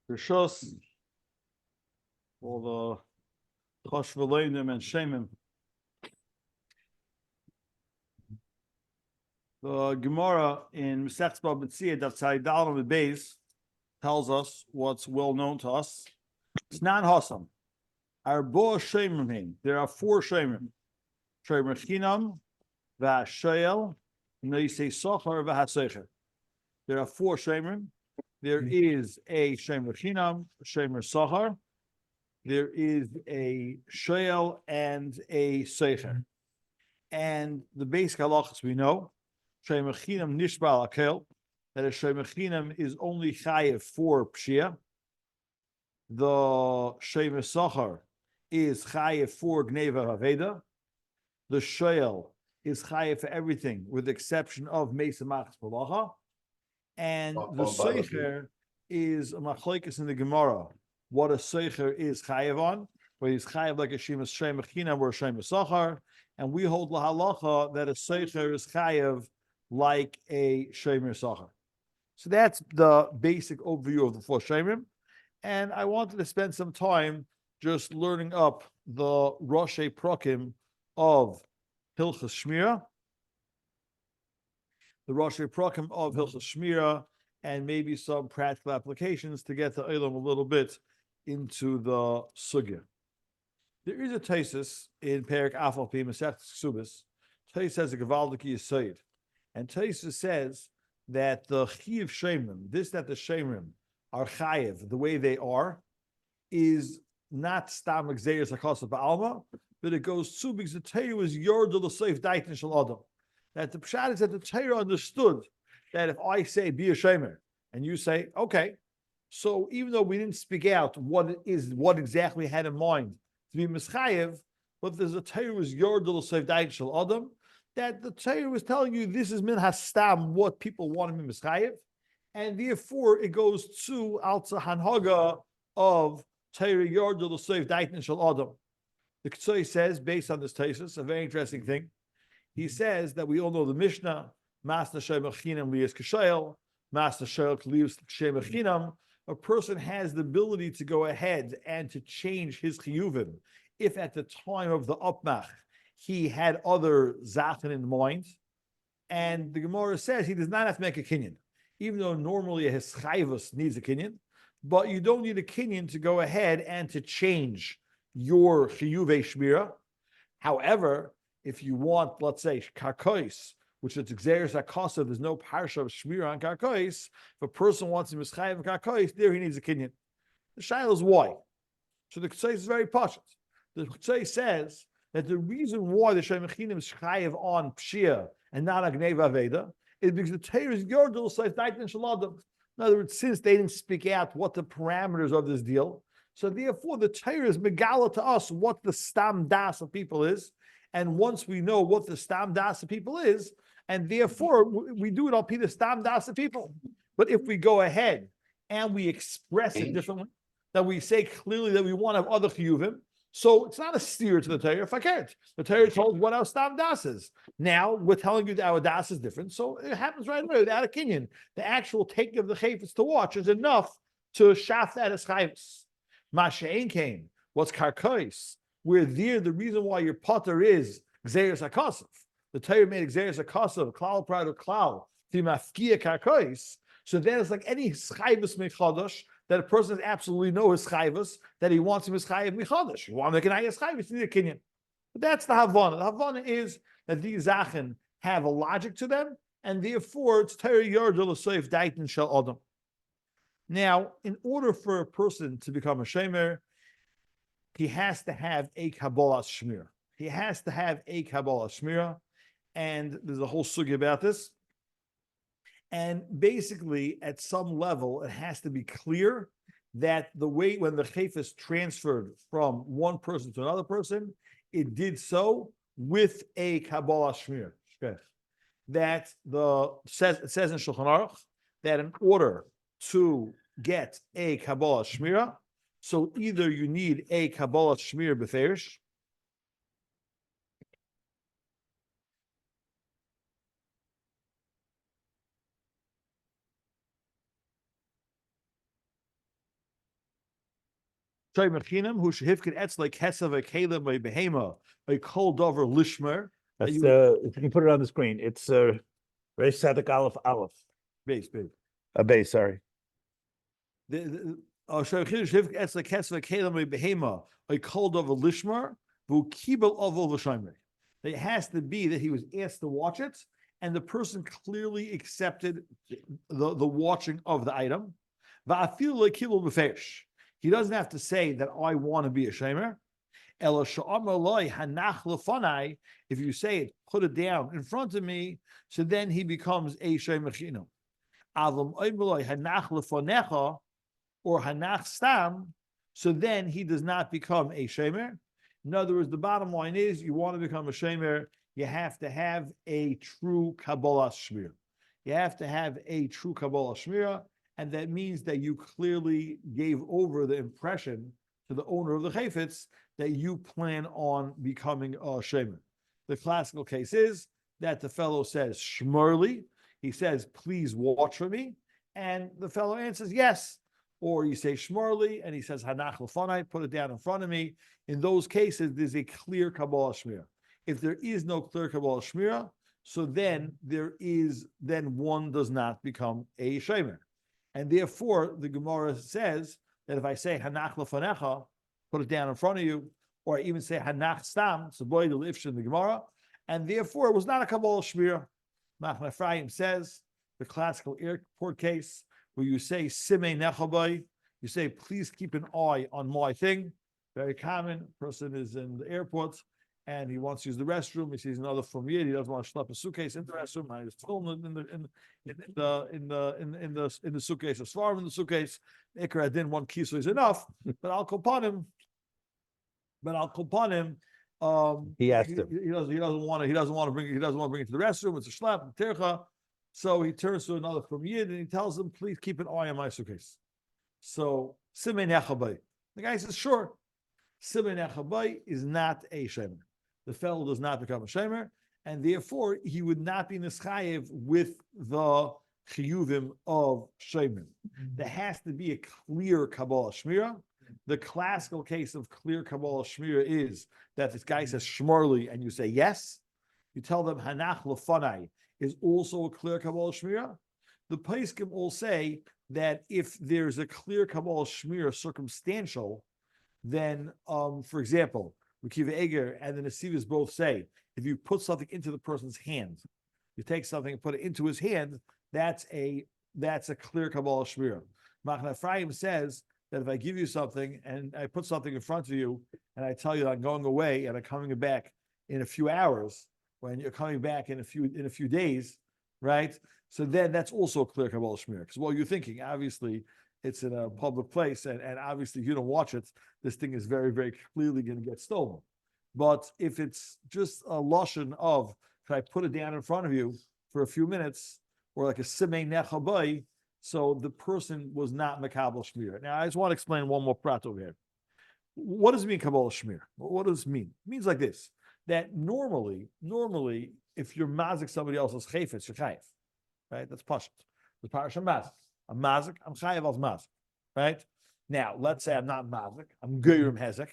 Rishos, all the Chosh V'Leinim and Shemim. The Gemara in Masechta Bava Metzia Daf Tzai Daled with Bais tells us what's well known to us. It's not Hasam. Arbo Shemim. There are four Shemim. Shemer Chinam, V'Hashayel, Neisei Sochar, V'Hasecher. There are four Shemim. There is a Shemer Chinam, a Shemer Sochar. There is a Shayel and a Secher. And the basic halachas we know, Shemer Chinam Nishbal Akel, that a Shemer Chinam is only chayev for Pshia. The Shemer Sochar is chayev for Gneva Haveda. The Shayel is chayev for everything with the exception of Mesa Machas Palacha. And the Secher is a machlekes in the Gemara. What a Secher is chayev on, where he's chayev like a Shemer Chinam or a Shemer Sochar. And we hold la halacha that a Secher is chayev like a Shemer Sochar. So that's the basic overview of the four Shemim. And I wanted to spend some time just learning up the Rosh Prokim of Hilchas Shmira, the Rosh Prokim of Hilchas Shmira, and maybe some practical applications to get the Eilam a little bit into the Sugya. There is a tesis in Perek Afal Pi Masechtas Ksubis. Tesis has a Gevaldiki Yesod, and Tesis says that the Chiv Shemim, that the Shemim are chayev the way they are, is not stam gzeiras hakasa ba'alma, but it goes to because the Torah is yordul l'seif daitin shel adam. That the pshat is that the Torah understood that if I say be a shemer and you say okay, so even though we didn't speak out what it is, what exactly had in mind to be mischayev, but there's a Torah is yordul l'seif daitin shel adam, that the Torah was telling you this is min hastam what people want to be mischayev, and therefore it goes to alza hanhaga of Torah yordul l'seif daitin shel adam. The Ketzoi says, based on this thesis, a very interesting thing. He says that we all know the Mishnah, Masna Shemer Chinam Liyas Kashayel, Masna Shemer Shemer Chinam. A person has the ability to go ahead and to change his chiyuvim if at the time of the upmach he had other zachen in mind. And the Gemara says he does not have to make a kinyan, even though normally a hischayvus needs a kinyan, but you don't need a kinyan to go ahead and to change your chiyuvei shmira. However, if you want, let's say, karkois, which is gzeiras hakasa, there's no parsha of shmira on karkois. If a person wants to mischayev karkois, there he needs a kinyan. The shaila is why. So the Ketzai is very pashut. The Ketzai says that the reason why the Shemer Chinam is chayev on pshia and not on gneva aveda is because the Torah is yordul l'seif daitin shel adam. In other words, since they didn't speak out what the parameters of this deal, so therefore the Torah is megala to us what the stam das of people is, and once we know what the stam das of people is, and therefore we do it on the stam das of people. But if we go ahead and we express it differently, that we say clearly that we want to have other chiyuvim, so it's not a steer to the Torah. If I can't, the Torah told what our stam das is. Now we're telling you that our das is different, so it happens right away without a kinyan. The actual taking of the chayfetz to watch is enough to shaft that as chayfetz. Masha'en came. What's karkois? Where there, the reason why your potter is gzeiras hakasov. The Torah made gzeiras hakasov, klal proud of klal, timafkia karkois. So then it's like any chayvus mechadosh that a person has absolutely no chayvus that he wants him chayev mechadosh. You want to make an ayas chayvus, you need a kinyan. But that's the havana. The havana is that these zachen have a logic to them, and therefore it's Torah yordul l'seif daitin shel adam. Now, in order for a person to become a shemer, he has to have a Kabbalah Shmira. He has to have a Kabbalah Shmira, and there's a whole sugi about this. And basically, at some level, it has to be clear that the way when the chayf is transferred from one person to another person, it did so with a Kabbalah Shmira. That it says in Shulchan Aruch that in order to get a Kabbalah Shmira, so either you need a Kabbalah Shmir beferish, Shomer Chinam, who shehifkin etzle kesav kelim by behema by kol dover lishmer. That's if you can put it on the screen. It's Resh Sadik Aleph Aleph. Bais. Bais, sorry. Shomer Chinam shehifkin etzle kesav kelim by behema by kol dover lishmer who kibel avol l'shomer. It has to be that he was asked to watch it, and the person clearly accepted the watching of the item. He doesn't have to say that I want to be a shomer. If you say it, put it down in front of me, so then he becomes a shomer chinam. Or hanach stam, so then he does not become a shomer. In other words, the bottom line is, you want to become a shomer, you have to have a true Kabbalah Shmir. You have to have a true Kabbalah Shmir, and that means that you clearly gave over the impression to the owner of the chayfetz that you plan on becoming a shomer. The classical case is that the fellow says, Shmurli, he says, please watch for me, and the fellow answers, yes. Or you say Shmurli, and he says, Hanach lefanai, put it down in front of me. In those cases, there's a clear Kabbalah Shmir. If there is no clear Kabbalah Shmira, so then one does not become a shomer. And therefore, the Gemara says that if I say Hanach lefanecha, put it down in front of you, or I even say Hanach stam, so boy the lifsh in the Gemara, and therefore it was not a Kabbalah Shmira. Nachman Ephraim says the classical airport case where you say Simei Nechabay, you say please keep an eye on my thing. Very common. Person is in the airport and he wants to use the restroom. He sees another from Yid. He doesn't want to schlep a suitcase into the restroom. I just told him in the suitcase, a svarm in the suitcase. Ikra Adin, one kiso is enough, but I'll call him. He asked him. He doesn't want to bring it to the restroom. It's a shlep, tercha. So he turns to another from Yid and he tells him, please keep an eye on my suitcase. So Simei Nechabay. The guy says, sure. Simei Nechabay is not a shemer. The fellow does not become a shemer, and therefore he would not be nischayev with the chiyuvim of shemer. There has to be a clear Kabbalah Shmira. The classical case of clear Kabbalah Shmira is that this guy says Shmurli and you say yes. You tell them Hanach lefanai is also a clear Kabbalah Shmira. The Paiskim all say that if there's a clear Kabbalah Shmira circumstantial, then, for example, Rekiva Eger and the Nesivas both say, if you put something into the person's hand, you take something and put it into his hand, that's a clear Kabbalah Shmira. Machna Ephraim says that if I give you something and I put something in front of you and I tell you that I'm going away and I'm coming back in a few hours, when you're coming back in a few days, right? So then that's also a clear Kabbalah Shmir. Because what you're thinking, obviously, it's in a public place, and obviously, if you don't watch it, this thing is very, very clearly going to get stolen. But if it's just a lashon of, can I put it down in front of you for a few minutes, or like a simei nechabay, so the person was not makabel shmir. Now, I just want to explain one more prat over here. What does it mean, Kabbalah Shmir? What does it mean? It means like this, that normally, if you're mazik somebody else's chayfetz, you're chayiv, right? That's pashut. The parasha mazik. I'm mazik, I'm chayiv al mazik, right? Now, let's say I'm not mazik, I'm goyim hezek,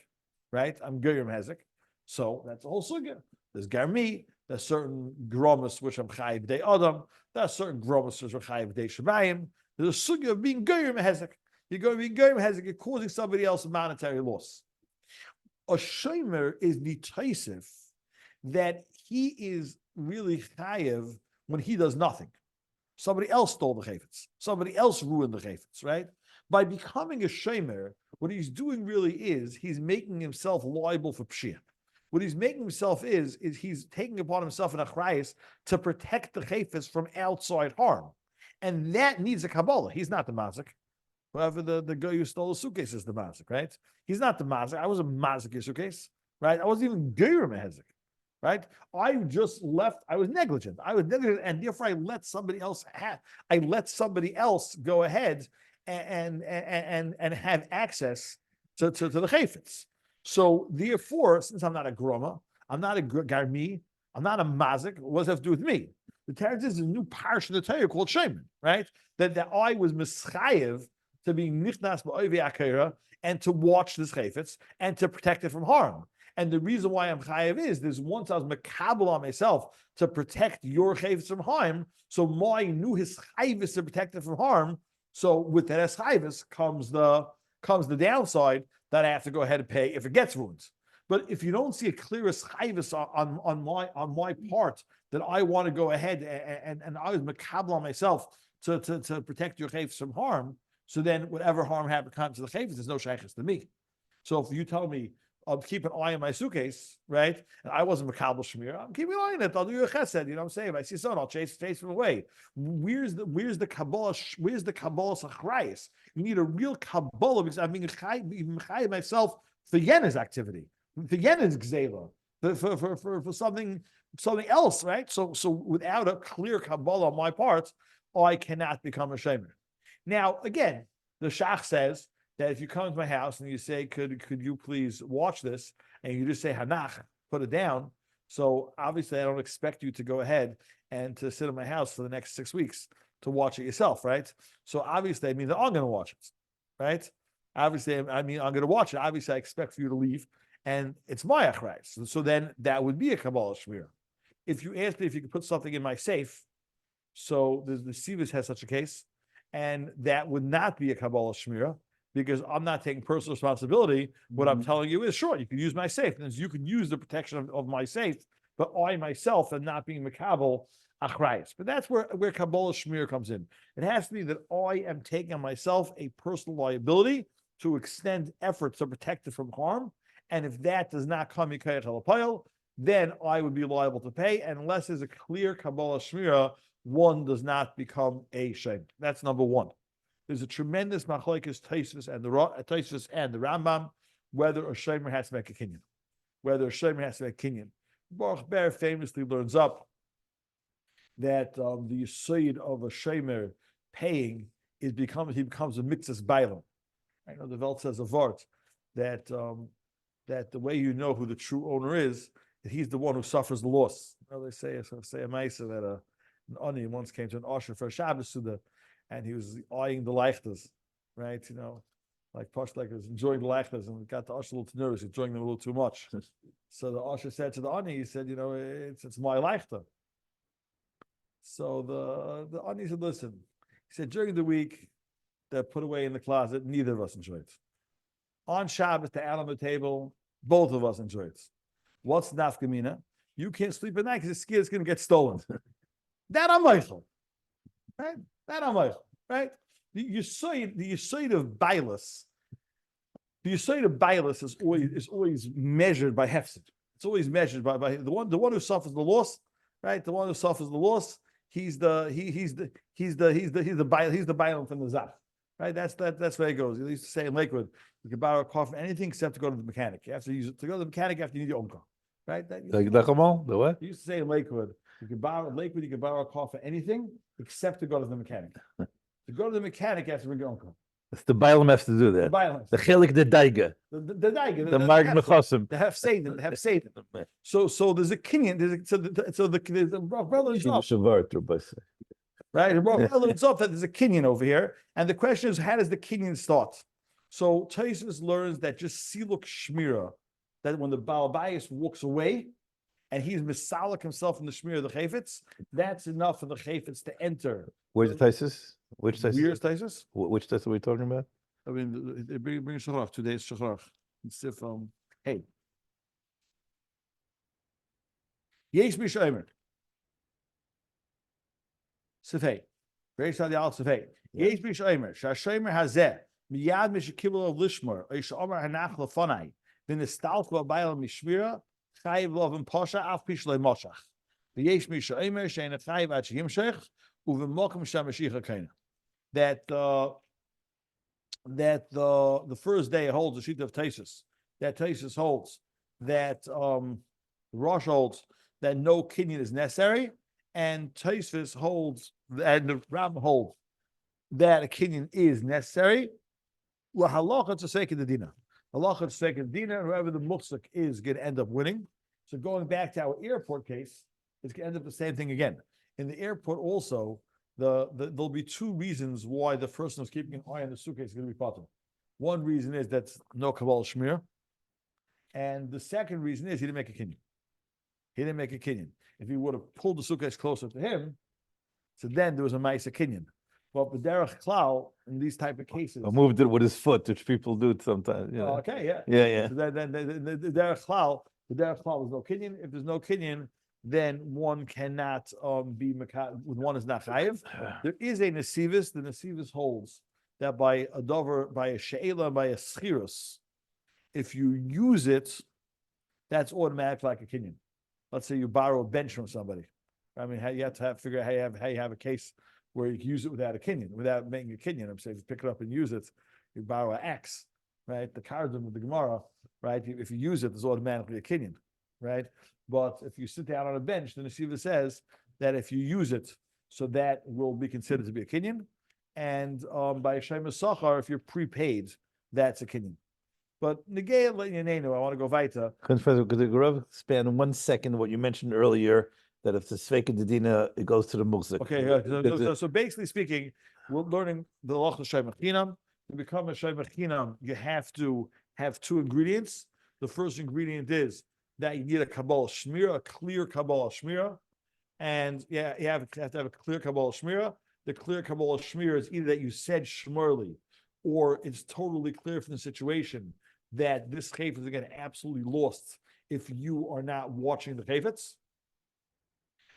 right? I'm goyim hezek. So that's the whole sugya. There's garmi, there's certain gromas which I'm chayiv day adam, there's certain gromas which I'm chayiv day shabayim. There's a sugya of being goyim hezek. You're going to be goyim hezek, you're causing somebody else a monetary loss. A shomer is nitaisif, that he is really chayiv when he does nothing. Somebody else stole the chayfetz. Somebody else ruined the chayfetz, right? By becoming a shomer, what he's doing really is he's making himself liable for pshia. What he's making himself is he's taking upon himself an achrayus to protect the chayfetz from outside harm. And that needs a Kabbalah. He's not the mazik. Whoever the guy who stole the suitcase is the mazik, right? He's not the mazik. I was a mazik in suitcase, right? I wasn't even geir mehezik. Right? I just left. I was negligent. And therefore I let somebody else go ahead and have access to the chayfetz. So therefore, since I'm not a groma, I'm not a garmi, I'm not a mazik, what does that have to do with me? The Torah is a new parsha in the Torah called Shemon, right? That I was mischayev to be nichnas ba'oivei akira and to watch this chayfetz and to protect it from harm. And the reason why I'm chayiv is once I was makabel on myself to protect your chayvus from harm, so my knew his chayvus to protect it from harm. So with that chayvus comes the downside that I have to go ahead and pay if it gets ruined. But if you don't see a clear chayvus on my part that I want to go ahead and I was makabel on myself to protect your chayvus from harm, so then whatever harm comes to the chayvus, there's no shaykhs to me. So if you tell me, I'll keep an eye on my suitcase, right? And I wasn't makabel shmir. I'm keeping an eye on it. I'll do you a chesed. You know what I'm saying? If I see someone, I'll chase him away. Where's the kabbalah? Where's the kabbalah sachrayis? You need a real kabbalah because I'm being chayiv myself for Yena's activity, for Yena's gzela, for something else, right? So without a clear kabbalah on my part, I cannot become a shemer. Now again, the shach says that if you come to my house and you say, could you please watch this? And you just say, Hanach, put it down. So obviously I don't expect you to go ahead and to sit in my house for the next 6 weeks to watch it yourself, right? So obviously I mean that I'm going to watch it, right? Obviously, I mean, I'm going to watch it. Obviously I expect for you to leave and it's my achrei. So then that would be a Kabbalah Shmir. If you ask me if you could put something in my safe, so the Sivas has such a case, and that would not be a Kabbalah Shmira, because I'm not taking personal responsibility. What I'm telling you is, sure, you can use my safe, and you can use the protection of my safe, but I myself am not being makabel achrayis. But that's where Kabbalah Shmir comes in. It has to be that I am taking on myself a personal liability to extend efforts to protect it from harm, and if that does not come mikayach halapayil, then I would be liable to pay, and unless there's a clear Kabbalah Shmira, one does not become a shame. That's number one. There's a tremendous machlokes Tosfos and the Rambam whether a shomer has to make a kinyan. Whether a shomer has to make a kinyan. Baruch Ber famously learns up that the yesod of a shomer paying he becomes a mitzvahs bailam. I know the Welt says a vart that the way you know who the true owner is, that he's the one who suffers the loss. You know, they say a ma'aser that an ani once came to an usher for a Shabbos Suda, and he was eyeing the leichtas, right? You know, like Pashtek was enjoying the leichtas and got the usher a little too nervous, enjoying them a little too much. So the usher said to the ani, he said, you know, it's my leichta. So the ani said, listen, he said, during the week, they're put away in the closet, neither of us enjoy it. On Shabbos, they're out on the table, both of us enjoy it. What's nafkamina? You can't sleep at night because you're scared it's going to get stolen. That I'm Michael. Right? That I'm Michael. Right? The yesod of Bais. The yesod of Bais is always measured by hefsed. It's always measured by the one who suffers the loss, right? The one who suffers the loss, he's the Bailam from the Zaf. Right? That's where it goes. He used to say in Lakewood, you can borrow a car from anything except to go to the mechanic. You have to use it to go to the mechanic after you need your own car. Right? The what? He used to say in Lakewood, you can borrow a car for anything except to go to the mechanic. To go to the mechanic, you have to bring your own car. It's the Bailam has to do that. The chelik, the daiga. The daiga. The marg mechosim. They have Satan. So there's a kinyan. So the brother is off. Right? The brother is off that there's a kinyan over here. And the question is, how does the kinyan start? So Tosfos learns that just siluk shmira, that when the Baal Bais walks away, and he's misalik himself in the shmir of the chayfetz, that's enough for the chayfetz to enter. Where's the Tosfos? Which Tosfos? Where's Tosfos? Which Tosfos are we talking about? I mean, they bring Shacharach. Today's Shacharach. It's if hey. Yesh Mishomer. Sifei. Reish Adi Al Sifei. Yesh Mishomer. Shashomer Hazeh. Miyad Mishakibel of Lishmer. Eish Omer Hanach Lefonai. Then the Stalko Abayel Mishmira. Chayiv Lov and Pasha Af Pishlei Moshach. The Yesh Mishomer Shein Chayiv Ach Yimshech. Uvimokim Shamashicha Kaina. That the first day holds the sheet of Tosfos. That Tosfos holds that Rosh holds that no kinyan is necessary, and Tosfos holds and the Ram holds that a kinyan is necessary. Well, halacha to sake of the dina. Halacha to sake of the dina. Whoever the muksuk is going to end up winning. So going back to our airport case, it's going to end up the same thing again. In the airport also, there'll be two reasons why the person who's keeping an eye on the suitcase is going to be potter. One reason is that's no Kabbalah Shmir. And the second reason is he didn't make a kinyan. He didn't make a kinyan. If he would have pulled the suitcase closer to him, so then there was a Maisa kinyan. But the derech klal in these type of cases, Or moved it with his foot, which people do sometimes. You know. okay, yeah, Yeah. So then the derech klal is no kinyan. If there's no kinyan, then one cannot be one is not chayiv. There is a nesivis. The nesivis holds that by a dover, by a she'ela, by a schirus, if you use it, that's automatic like a kinyan. Let's say you borrow a bench from somebody. I mean, you have to figure out how you have a case where you can use it without a kinyan, without making a kinyan. I'm saying if you pick it up and use it, you borrow an axe, right? The cardum with the Gemara, right? If you use it, there's automatically a kinyan, right? But if you sit down on a bench, then the Shiva says that if you use it, so that will be considered to be a kinyan. And by Shem Sachar, if you're prepaid, that's a kinyan. But negay l'yanenu, I want to go weiter. Could the Rav expand in 1 second what you mentioned earlier, that if the Sveika Dedina, it goes to the Mukzik? Okay, so basically speaking, we're learning the Lach L'Shem Chinam. To become a Shem Chinam, you have to have two ingredients. The first ingredient is that you need a Kabbalah Shmira, a clear Kabbalah Shmira. And you have to have a clear Kabbalah Shmira. The clear Kabbalah Shmira is either that you said Shmurli, or it's totally clear from the situation that this chayfetz is going to absolutely lost if you are not watching the chayfetz.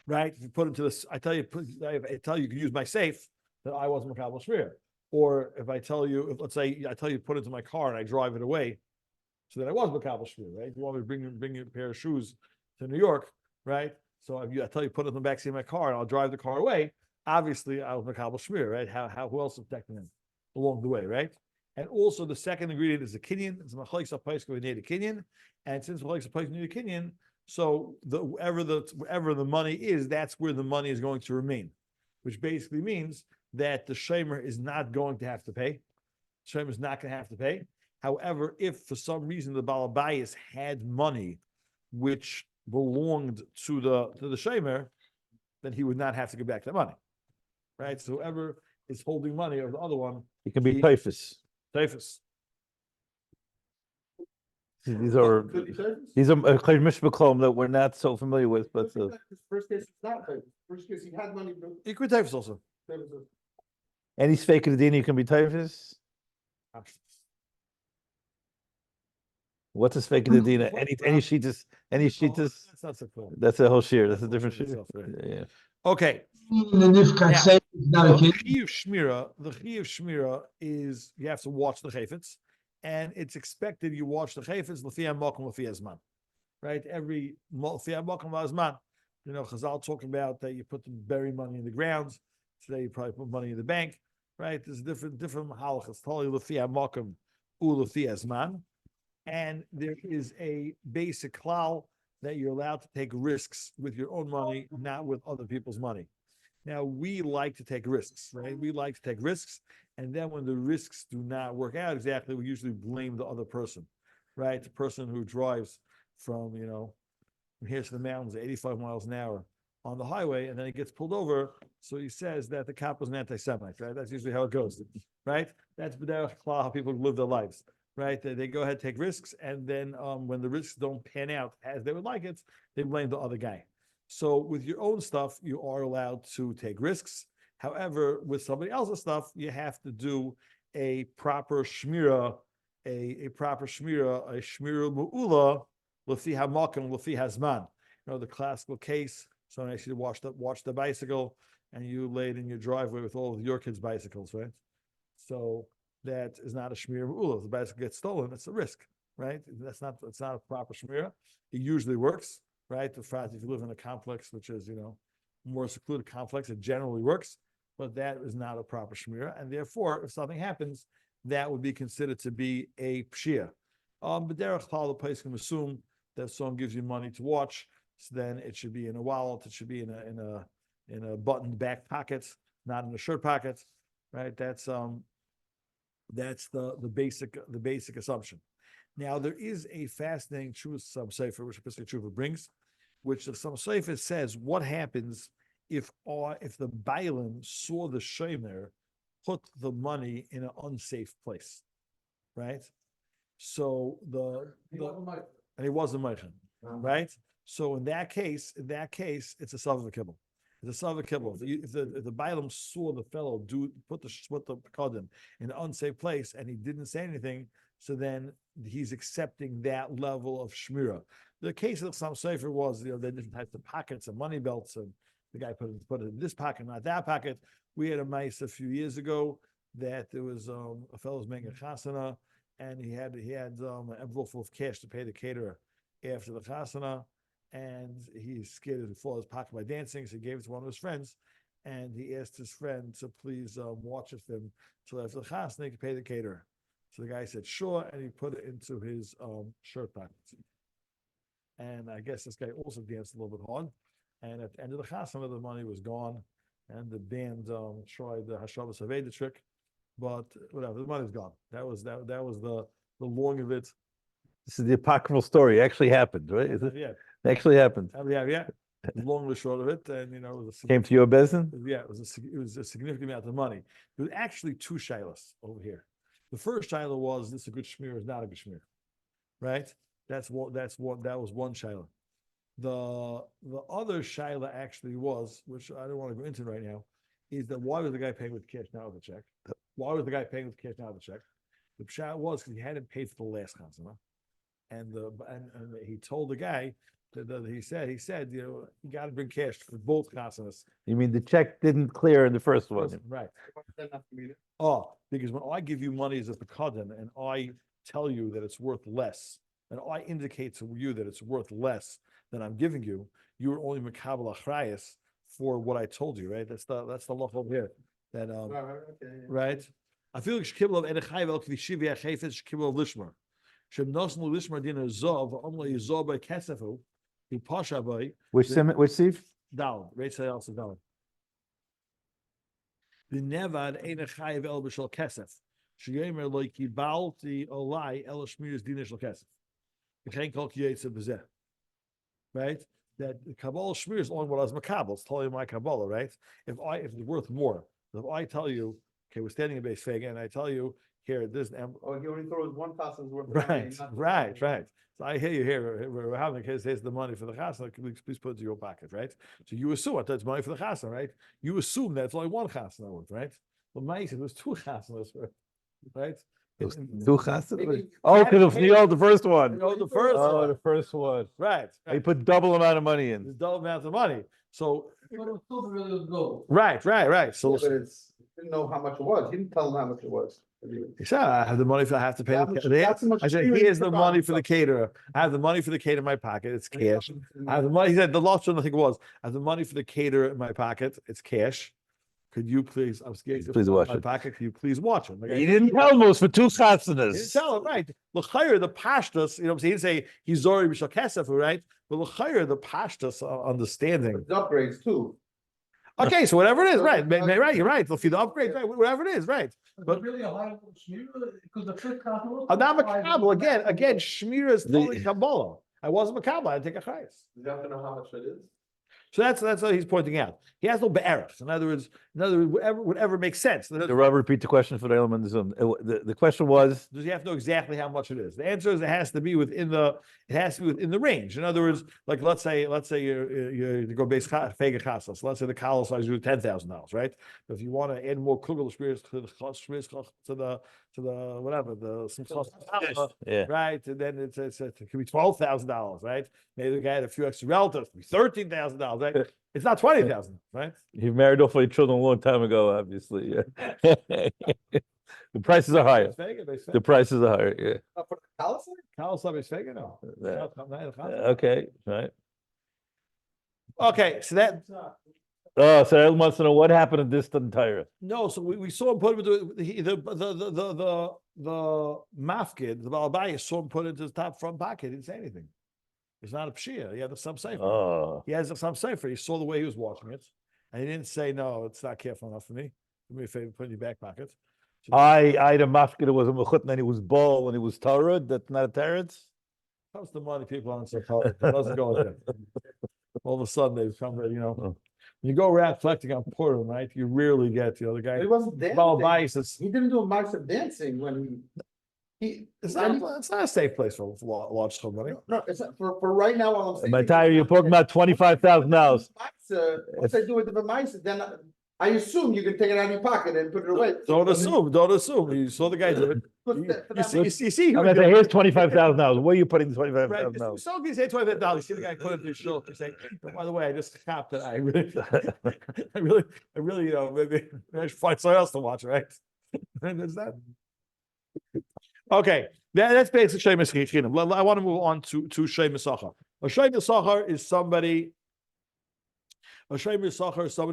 Right? If you put into this, I tell you you can use my safe, that I wasn't Makabel Shmir. Or if I tell you, let's say I tell you to put it into my car and I drive it away, so that I was Makabel Shmir, right? You want me to bring you a pair of shoes to New York, right? So I tell you put it in the backseat of my car and I'll drive the car away. Obviously, I was Makabel Shmir, right? Who else is protecting him along the way, right? And also the second ingredient is a kinyan. It's machlokes apaisko, we need a kinyan. And since machlokes apaisko need a kinyan, so wherever the money is, that's where the money is going to remain, which basically means that the shomer is not going to have to pay. Shomer is not going to have to pay. However, if for some reason the Baal Bais had money which belonged to the shomer, then he would not have to give back that money, right? So whoever is holding money of the other one, It can be typhus. Typhus. These are Chaim Mishpaklom that we're not so familiar with, but First case, it's not typhus. First case, he had money. You could typhus also. any Sveika Dedina can be typhus. What's a Sveika Dedina? Any sheetus? That's not so cool. That's a whole shear. That's a different shear. Yeah. Okay. The Nifkat say it's not a The kid. Chiyuv Shmira is you have to watch the chayfetz, and it's expected you watch the chayfetz l'fiyah makom l'fiyah zman, right? Every l'fiyah makom l'zman. You know, Chazal talk about that you bury money in the ground. Today you probably put money in the bank, right? There's different halachas. Totally l'fiyah makom u l'fiyah zman, and there is a basic klal that you're allowed to take risks with your own money, not with other people's money. Now, we like to take risks, right? We like to take risks. And then when the risks do not work out exactly, we usually blame the other person, right? The person who drives from here to the mountains at 85 miles an hour on the highway, and then he gets pulled over. So he says that the cop was an anti-Semite, right? That's usually how it goes, right? That's b'derech klal how people live their lives, right? They go ahead, take risks, and then when the risks don't pan out as they would like it, they blame the other guy. So with your own stuff, you are allowed to take risks. However, with somebody else's stuff, you have to do a proper shmira, a shmira mu'ula, l'fi ha'makom, l'fi hazman. The classical case, someone actually watched the bicycle, and you laid in your driveway with all of your kids' bicycles, right? So that is not a shmira mu'ula. If the bicycle gets stolen, it's a risk, right? That's not a proper shmira. It usually works. Right, the fact if you live in a complex, which is more secluded complex, it generally works, but that is not a proper shmira, and therefore, if something happens, that would be considered to be a pshia. But derech klal, the place can assume that if someone gives you money to watch, so then it should be in a wallet, it should be in a buttoned back pocket, not in a shirt pocket, right? That's the basic assumption. Now there is a fascinating truth, some sefer, which Pesach Tshuva brings, which some sefer says what happens if the Bailam saw the shomer put the money in an unsafe place, right? So and he wasn't Meichen, right? So in that case, it's a Savah Kibbel. It's a Savah Kibbel. If the Bailam saw the fellow put the Kodim in an unsafe place and he didn't say anything, so then he's accepting that level of Shmira. The case of some Sefer was, there are different types of pockets and money belts, and the guy put it in this pocket, not that pocket. We had a mice a few years ago that there was a fellow's making a chasana, and he had an envelope full of cash to pay the caterer after the chasana, and he scared to fall his pocket by dancing, so he gave it to one of his friends, and he asked his friend to please watch it for him till after the chasana he could pay the caterer. So the guy said sure, and he put it into his shirt pocket. And I guess this guy also danced a little bit hard. And at the end of the chasana, the money was gone, and the band tried the Hashavas HaVaad trick, but whatever, the money's gone. That was the long of it. This is the apocryphal story. It actually happened, right? Is it? Yeah, It actually happened. yeah. The long and the short of it, and it was Came to your bezin? yeah, it was a significant amount of money. There was actually two shilas over here. The first shilah was, this a good shmir or is not a good shmir, right? That was one shilah. The other shilah actually was, which I don't want to go into right now, is that why was the guy paying with cash, not with a check? Why was the guy paying with cash, not with a check? The pshat was because he hadn't paid for the last chasana, and he told the guy that he said you got to bring cash for both chasanas. You mean the check didn't clear in the first one? Right. Oh, because when I give you money as a pekadon and I tell you that it's worth less, and I indicate to you that it's worth less than I'm giving you, you are only makabel achrayas for what I told you, right? That's the law over here. That right. I feel like shkibel of enechayv el kvishiv yachefes shkibel of lishmer. Shem nosnu lishmer dina zov omla yizov by kesefu upasha by Which Steve? down. Right side also down. The nevad enechayv el b'shal kesef. Sheyemer lo kibalti olai el shmiras dina shal kesef. V'chein kol kiyetze b'zeh. Right? That the Kabbalah shmir is only what I was makabel. It's totally my Kabbalah, right? If it's worth more, if I tell you, okay, we're standing in Bais Fega, and I tell you, here, this. Oh, he only throws one chassan's worth. Right. So I hear you here. We're having a case. Here's the money for the chassan. Please put it in your pocket, right? So you assume that's money for the chassan, right? You assume that's only one chassan worth, right? Well, Ma'is, it was two chassans worth, right? It was two chassan? Oh, because it was the first one. The first one. Oh, the first one. Right. He put double amount of money in. The double amount of money. So But it was still really gold. right. So But didn't know how much it was. He didn't tell him how much it was. he said, I have the money I have to pay That's the how much I said, experience here's the the money problem. for the caterer. I have the money for the caterer in my pocket. It's cash. I have the money. He said, the last one I think was, I have the money for the caterer in my pocket. It's cash. Could you please, I'm scared to Please put it in watch my it. pocket. Could you please watch it? Like, He didn't tell him it was for two he didn't chassanas. tell him, right? L'chayr, the pashtas, he didn't say he's Zori B'Shal Kesefu, right? But l'chayr, the pashtas understanding. The upgrades too. Okay, so whatever it is, So right? the- Right, you're right. They'll feed the upgrade, right? Whatever it is, right? But really a high level shmir, because the first couple. I'm not Makabal. Again, Shmira is totally Kabbalah. I wasn't Makabal. I take a chayas. You have to know how much it is. So that's what he's pointing out. He has no be'erach. In other words, whatever makes sense. The Rav repeat the question for the element in the Zoom. The question was, Does he have to know exactly how much it is? The answer is it has to be within the range. In other words, like let's say you go base fega chasa. So let's say the Kallah size is $10,000, right? But if you want to add more kugel spirits to the whatever yeah. right? And then it could be $12,000, right? Maybe the guy had a few extra relatives, it could be $13,000, right? It's not 20,000, right? He married off for your children a long time ago, obviously. Yeah. The prices are higher. The prices are higher, yeah. For the Palisade? Kallah is fake, no. Yeah. Okay. Okay, right. Okay, so that Oh, so everyone wants to know what happened in this entire. no, so we saw him put him into the mafkid, the balabaya saw him put it into his top front pocket. He didn't say anything. It's not a pshia. He had some cipher. Oh, He has some cipher. He saw the way he was watching it, and he didn't say no. It's not careful enough for me. Do me a favor, put it in your back pocket. So I the mafkid was a mechut and he was ball and he was Torah. That's not a teretz. comes the money people aren't so powerful. It doesn't go with it. All of a sudden they become, You go around collecting on Purim, right? You rarely get the other guy. He wasn't Well, dancing. Bais, He didn't do a march of dancing when it's not a safe place for large sum money. No, it's not, for right now, all I'm saying. By the time you're talking about $25,000. Once I do it with mice, then I assume you can take it out of your pocket and put it away. Don't assume. You saw the guy do it. You see. I'm gonna say, here's $25,000. Where are you putting the Right, $25,000? so if you say $25, you see the guy put it in his shirt, you say, "Oh, by the way, I just copped that I really, maybe I should find someone else to watch, right? And there's that. Okay, that's basically Shemus Chichinim. I want to move on to Shemus Sachar. A Shemus Sachar is somebody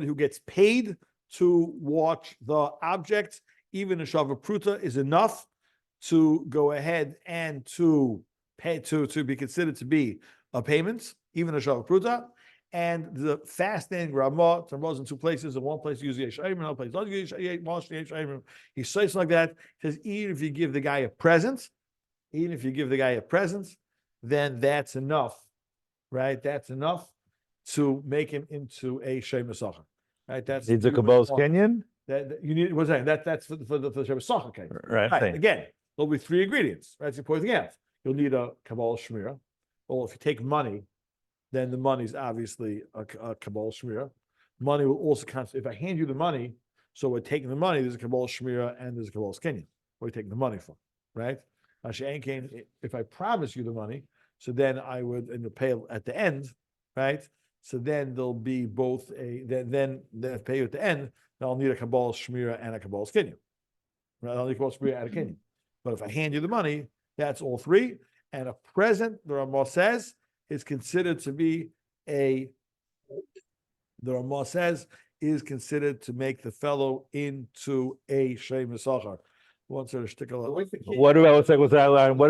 who gets paid to watch the object. Even a Shava Pruta is enough to go ahead and to pay to be considered to be a payment, even a Shava Pruta. And the fasting Ramah in two places. In one place, usually Yeshayim, another place, not usually Yeshayim. He says like that. He says, even if you give the guy a present, then that's enough, right? That's enough to make him into a Shemus Sachar, right? That's Needs a Kabbal's Kenyan? that you need. What's that? That's for the Shemus Sachar case, Right. Again, there'll be 3 ingredients, right? So you're pointing out. You'll need a Kabbalah Shmira. Or if you take money, then the money is obviously a Kabbalah Shmira. Money will also constitute, if I hand you the money, so we're taking the money, there's a Kabbalah Shmira and there's a Kabbalah Kenyan. Where you're taking the money from, right? If I promise you the money, so then I would, and you'll pay at the end, right? So then there'll be both then if I pay you at the end, then I'll need a Kabbalah Shmira and a Kabbalah Kenyan. Right? I'll need a Kabbalah Shmira and a Kenyan. But if I hand you the money, that's all 3. And a present, the Ramah says, is considered to be the Ramah says, is considered to make the fellow into a Shemus Sachar. What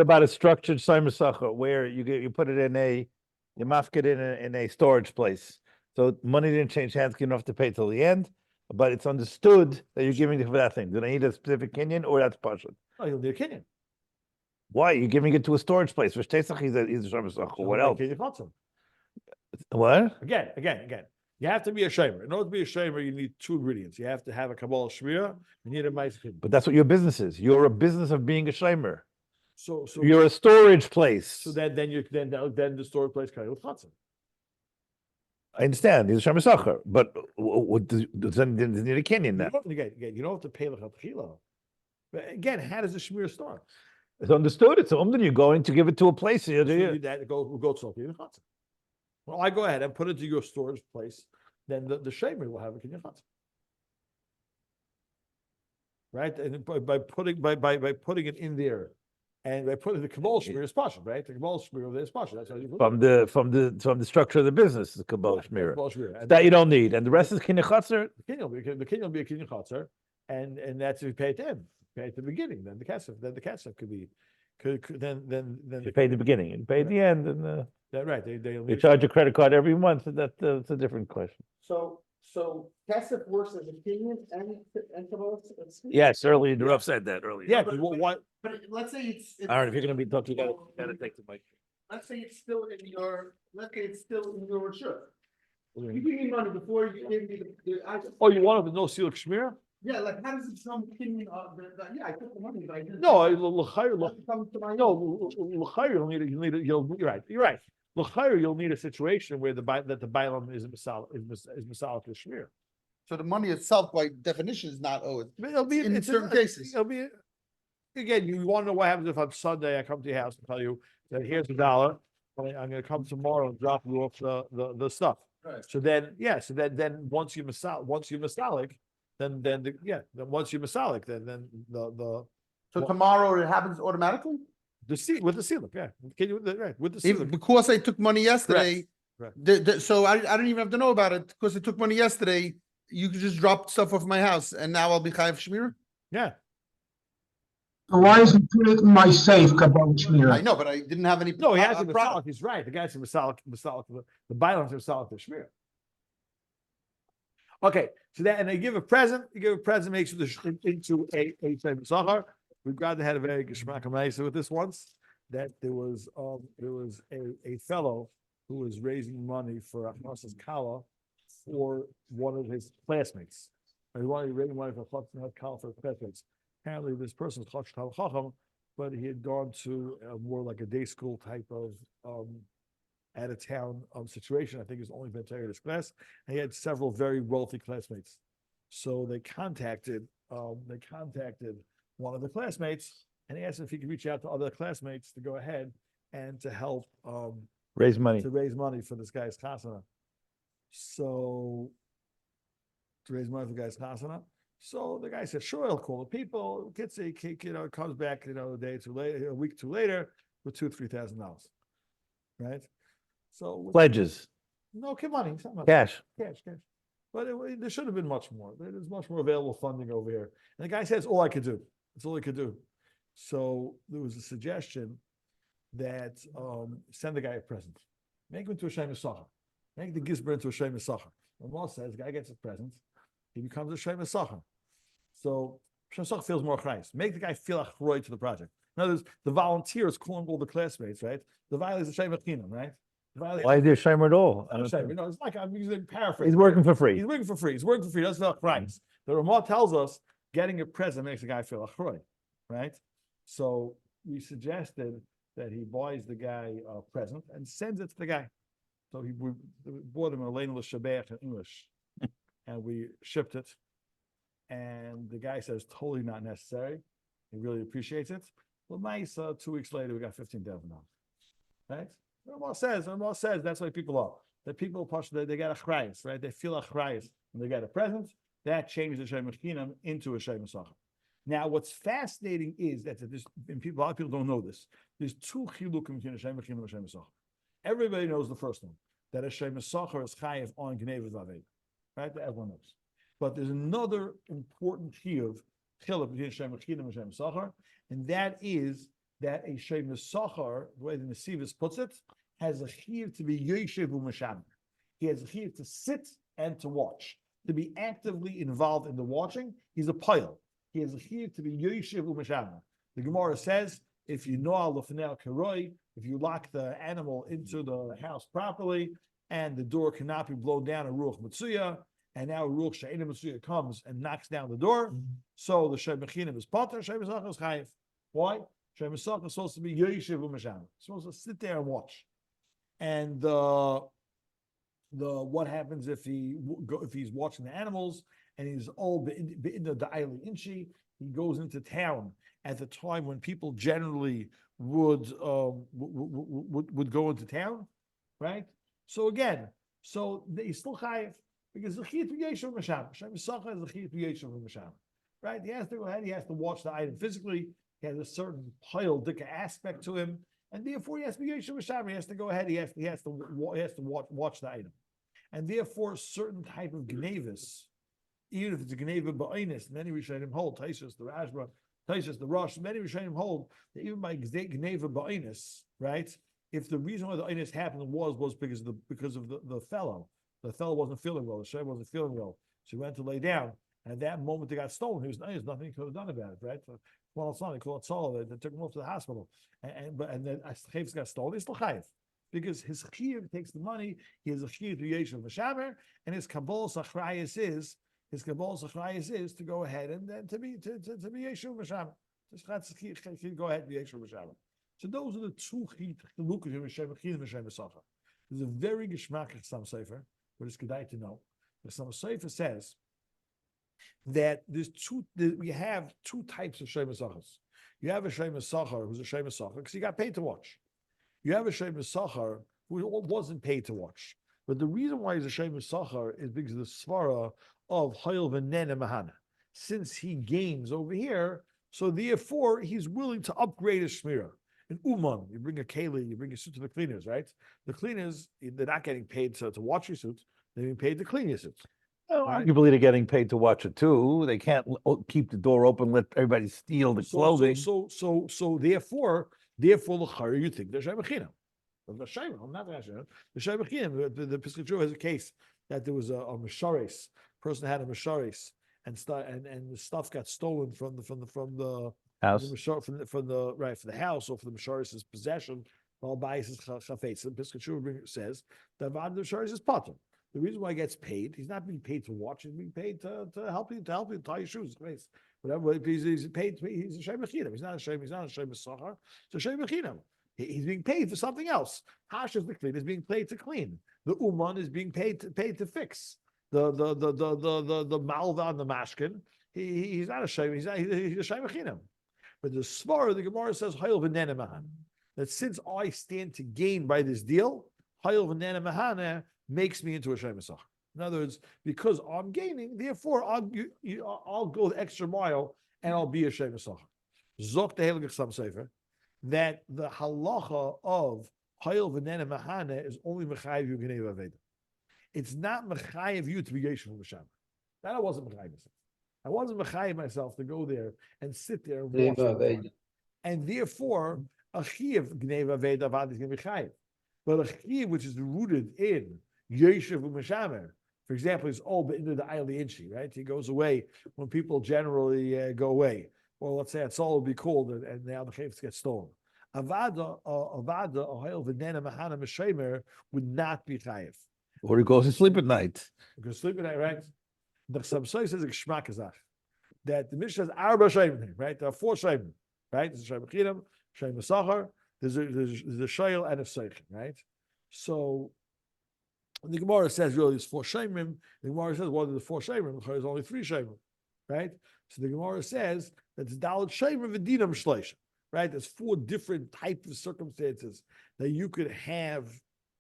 about a structured Shemus Sachar where you put it you mafk it in a storage place? So money didn't change hands enough to pay till the end, but it's understood that you're giving it for that thing. Do they need a specific Kenyan or that's partial? Oh, you'll need a Kenyan. Why? You're giving it to a storage place. For Shtesach, he's a Shemus Sachar. What else? What? Again. You have to be a shamer. In order to be a shamer, you need 2 ingredients. You have to have a Kabbalah Shmira, you need a Ma'aseh Kenyan. But that's what your business is. You're a business of being a shamer. So You're a storage place. So then the storage place can with chatzim. I understand. He's a Shemus Sachar, but does it need a Kenyan now? Again, you don't have to pay l'chatchila. But again, how does the shmir start? It's understood. It's something you're going to give it to a place. So you need that we'll go to chatzim. Well, I go ahead and put it to your storage place. Then the shamer will have a kinyan chatzim. Right, and by putting it in there, and by putting the Kabbalah Shmir is partial, right? The Kabbalah Shmir over there is partial. That's how you from the structure of the business, the Kabbalah Shmir. That you you don't need, and the rest is kinyan chatzar. The kinyan will be a kinyan chatzar, and that's if you pay at the end, pay at the beginning. Then the kasef could be, then you pay the beginning and pay at the end, and right. They charge a credit card every month, and that's a different question. So Kesef works as a Kenyan and Kabbalah? Yes, earlier the Rav said that earlier. Yeah, but what? But let's say it's Aaron, if you're going to be talking, you got to take the mic. let's say it's still in your shirt. You give me money before you give me the item. Oh, you want it with no seal shmir? Yeah, like how does it become Kenyan? Yeah, I took the money, but I didn't. No, you're right. L'chayr, you'll need a situation where the bailam is misal to shmir. So the money itself, by definition, is not owed. It'll be in certain cases. It'll be again. You want to know what happens if on Sunday I come to your house and tell you that here's $1. I'm going to come tomorrow and drop you off the stuff. Right. So then once you masalik, then once you masalik, then the. So tomorrow it happens automatically? With the seal, yeah. Can you with the seal? Because I took money yesterday. Correct. So I don't even have to know about it because I took money yesterday. You could just drop stuff off my house, and now I'll be chayav shmir. Yeah. So why is it put it in my safe, Kabbalah Shmir? I know, but I didn't have any. No, he has a problem. masalik. He's right. The guy's a masalik. The bailam's a masalik to shmir. Okay, so that and they give a present. You give a present makes it into a sachar. We've got to have a very geshmak ma'aser with this once. That there was a fellow who was raising money for Yarchei Kallah for one of his classmates. He really wanted to have Kallah for his classmates. Apparently, this person was Yarchei Kallah Hachanah, but he had gone to more like a day school type of out of town situation. I think he's only been to his class, and he had several very wealthy classmates. So they contacted one of the classmates and asked if he could reach out to other classmates to go ahead and to help Raise money. to raise money for this guy's chasana. So to raise money for the guy's chasana. So the guy said, "Sure, I'll call the people." Comes back, a day too later, a week too later, with $2,000-3,000, right? So Pledges, no, money, it's not much. cash. Cash. But there should have been much more. There's much more available funding over here. And the guy says, all I could do. That's all he could do. So there was a suggestion that send the guy a present. Make him into a Shem Yisachar. Make the Gizber into a Shem Yisachar. The law says the guy gets a present, he becomes a Shem Yisachar. So Shem Yisachar feels more chayes. Make the guy feel achroi to the project. In other words, the volunteers calling all the classmates, right? The violence is a Shem Yisachar, right? Why is there shame at all? I don't Shem, know. it's like I'm using paraphrase. He's working for free. He's working for free. That's not price. The Ramah tells us getting a present makes the guy feel achroi, right? So we suggested that he buys the guy a present and sends it to the guy. So we bought him a Lane L'Shabbat in English, and we shipped it. And the guy says totally not necessary. He really appreciates it. Well, nice. 2 weeks later, we got $15,000. Right? Ramah says that's why people are. That people push, they get a chrayas, right? They feel a chrayas when they get a present. That changes the Shem Yisachar into a Shem Yisachar. Now, what's fascinating is that a lot of people don't know this. There's two chilukim between a Shem Yisachar and a Shem Yisachar. Everybody knows the first one, that a Shem Yisachar is chayiv on Gneva Zaved, right? That everyone knows. But there's another important chiluk between Shem Yisachar and Shem Yisachar, and that is that a Shem Yisachar, the way the Nesivis puts it, has a chiyuv to be yoshev u'mashamer. He has a chiyuv to sit and to watch, to be actively involved in the watching. He's a pile. He has a chiyuv to be yoshev u'mashamer. The Gemara says, if you know al karoi, if you lock the animal into the house properly, and the door cannot be blown down a ruach matsuya, and now a ruach she'ena matsuya comes and knocks down the door, so the Shem Yisachar is pater, Shem Yisachar is chayiv. Why? Shem Yisachar is supposed to be yoshev u'mashamer. Supposed to sit there and watch. And what happens if he's watching the animals and he's all in the daily inchi? He goes into town at the time when people generally would go into town, right? So again, he's still chayiv because the chiyuv yeshiv mashamer. Shem Yisachar is the chiyuv yeshiv mashamer, right? He has to go ahead. He has to watch the item physically. He has a certain pile dika aspect to him. And therefore, he has to be Yeshiv Shabbos. He has to go ahead. He has to watch the item, and therefore, certain type of gnevis, even if it's a gneva ba'inus, many Rishonim hold Taisus, the Rashba, Taisus, the Rosh, many Rishonim hold that even by gneva ba'inus, right? If the reason why the inus happened was because of the fellow wasn't feeling well, the Shem wasn't feeling well, so he went to lay down, and at that moment they got stolen. There's nothing he could have done about it, right? Well, it's not. They call it Saul. They took him off to the hospital, and then Chavis got stolen. He's still chayiv because his chiyuv takes the money. He has a chiyuv to yeshiv v'shamer, and his kabbalah sachrayis is to go ahead and then to be yeshiv v'shamer. Just go ahead and be yeshiv v'shamer. So those are the two chilukim in Shem Yisachar and Shem Yisachar. There's a very geschmacklich some sefer, but it's good to know. The some sefer says that we have two types of Shem Yisachars. You have a Shem Yisachar who's a Shem Yisachar because he got paid to watch. You have a Shem Yisachar who wasn't paid to watch. But the reason why he's a Shem Yisachar is because of the svara of Hayil v'nen and Mahana. Since he gains over here, so therefore he's willing to upgrade his shmirah. In Uman, you bring a keli, you bring a suit to the cleaners, right? The cleaners, they're not getting paid to watch your suit, they're getting paid to clean your suit. Well, arguably, they're getting paid to watch it too. They can't keep the door open, let everybody steal the clothing. So therefore, l'chara, you think they're Shem Yisachar. The Shem, I'm not Shem. The Shem Yisachar. The Pesach has a case that there was a misharis. Person had a misharis, and the stuff got stolen from the House, from the house or from the misharis' possession. While Bais is chafetz, the Pesach says that the misharis is patur. The reason why he gets paid, he's not being paid to watch, he's being paid to help you tie your shoes. Whatever, he's paid, he's a Shem Mechinam. He's not a Shem Sachar, it's a Shem Mechinam. He's being paid for something else. Hasha's the clean is being paid to clean. The Uman is being paid to fix. The Malva and the Mashkin, he's not a Shem, he's a Shem Mechinam. But the Svara, the Gemara says, Hayil v'nena mahan. That since I stand to gain by this deal, Hayil v'nena mahana makes me into a Shem Mechinam. In other words, because I'm gaining, therefore I'll go the extra mile and I'll be a Shem Mechinam. Zok the Heilig Chassam Sefer, that the halacha of Hayil v'nena mahana is only mechayiv you Gnei Aveda. It's not mechayiv you to be Yeshiv Misham. That I wasn't mechayiv myself. I wasn't mechayiv myself to go there and sit there and watch. And therefore, a chiv Gnei Aveda Avad is going to be chayiv. But a chiv which is rooted in Yeshiv Mishamer, for example, is into the Aili Inchi, right? He goes away when people generally go away. Or let's say it's all will be called and now the chayvs get stolen. Avada, Ohayel V'nena Mahana Meshemer would not be chayiv. Or he goes to sleep at night. Because sleep at night, right? The Samsoi says Geshmak that the Mishnah has Arba Shemim, right? There are 4 Shemim, right? There's a Shem Mechinam, Shem Mesachar, there's a Shayel and a Seich, right? So the Gemara says really there's 4 Shemim. The Gemara says what are the 4 Shemim? There's only 3 Shemim, right? So the Gemara says that it's Dalet Shemim V'dinam Shleish, right? There's 4 different types of circumstances that you could have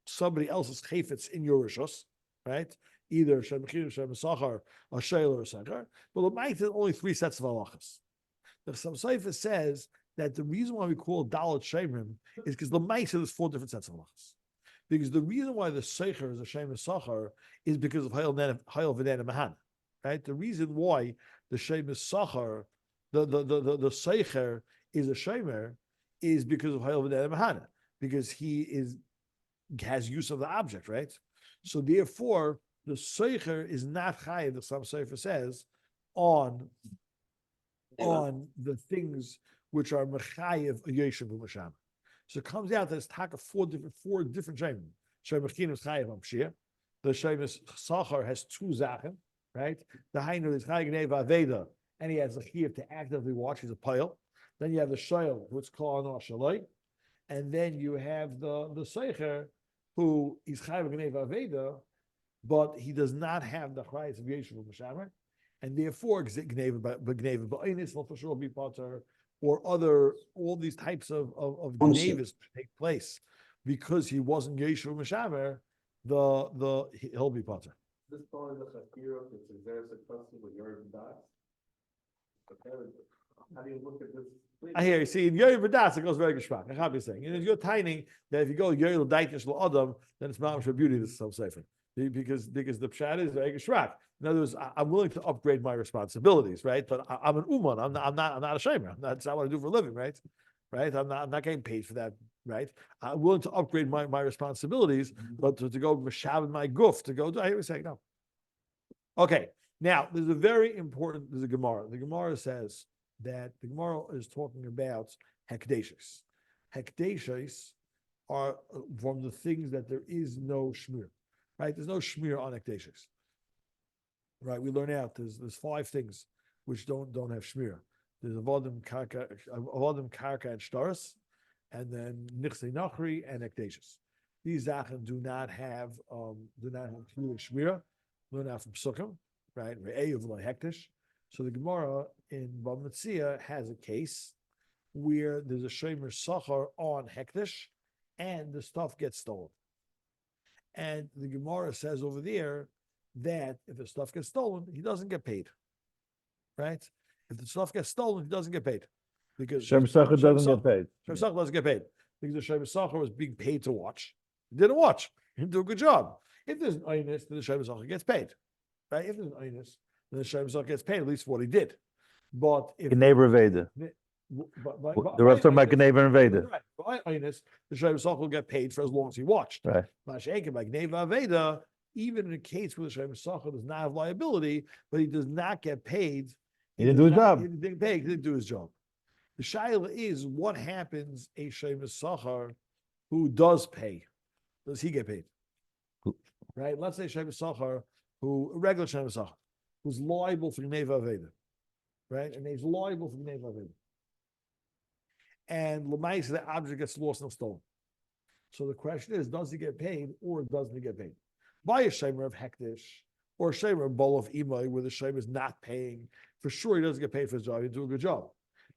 somebody else's chayfetz in your rishos, right? Either Shem Mechinam, Shem Mesachar, or Shayel or Secher. But the might is only 3 sets of halachas. The Samseifa says that the reason why we call Dalet Shemim is because the might there's 4 different sets of halachas. Because the reason why the Secher is a Shem Mesachar is because of Hayil V'nena Mahan, right? The reason why the Shem Mesachar, the Secher is a Shemer is because of Hayil V'nena Mahan, because he has use of the object, right? So therefore, the Seicher is not chayiv, the some Sefer says, on the things which are mechayiv yeshiv u'masham. So it comes out that it's taka 4 different shemim. Shem Mechinam is chayiv amshir. The Shem Sachar has 2 zachen, right? The Hainu is chayiv Gnei Aveda, and he has a chiv to actively watch. He's a pile. Then you have the Shayel, who's called on Shalai, and then you have the Seicher, who is chayiv Gnei Aveda, but he does not have the chayes of Yeshiv Mishamer, and therefore Gneva Ba'ainis will for sure be potter, or all these types of Gnevas take place because he wasn't Yeshiv Mishamer. He'll be potter. This part of the Shakira, is there a custom with your dots? How do you look at this? I hear you. See, in Yoy V'das, it goes very geschmack. I have been saying, and you're tiny that if you go Yoy L'Daitish L'Adam, then it's mamish for beauty. This is so safe. Because the pshat is very geschmack. In other words, I'm willing to upgrade my responsibilities, right? But I'm an uman. I'm not a shamer. That's not what I do for a living, right? Right? I'm not getting paid for that, right? I'm willing to upgrade my responsibilities, but to go mashav my goof to go. I hear you saying no. Okay, now there's a very important. There's a Gemara. The Gemara says that the Gemara is talking about hekdeshis. Hekdeshis are from the things that there is no shmir. Right, there's no shmir on hekdeshis. Right, we learn out there's 5 things which don't have shmir. There's avodim karka and shtaris, and then nichsei nachri and hekdeshis. These zachen do not have shmir. Learn out from Sukkim, right? Hekdesh. So the Gemara in Bava Metzia has a case where there's a shemer sachar on hekdesh, and the stuff gets stolen. And the Gemara says over there that if the stuff gets stolen, he doesn't get paid. Right? If the stuff gets stolen, he doesn't get paid. Because Shem Sachar doesn't get paid. Shem Sachar doesn't get paid. Because the Shem Sachar was being paid to watch. He didn't watch. He didn't do a good job. If there's an aynus, then the Shem Sachar gets paid. Right? If there's an aynus, then the Shem Sachar gets paid, at least for what he did. But if Gneva Aveda. The rest of my Gneva Aveda. Right. By aynus, the Shem Sachar will get paid for as long as he watched. Right. Masha'ekin, by Gneva Aveda, even in a case where the Shem Sachar does not have liability, but he does not get paid. He didn't do his job. He didn't pay. He didn't do his job. The shaila is what happens a Shem Sachar who does pay. Does he get paid? right? Let's say Shem Sachar, who a regular Shem Sachar, who's liable for Gneva Aveda, right? And he's liable for Gneva Aveda. And Lamais, the object gets lost and stolen. So the question is, does he get paid or doesn't he get paid? By a shamer of hektish or a shamer of bowl of imay, where the shamer is not paying, for sure he doesn't get paid for his job. He do a good job.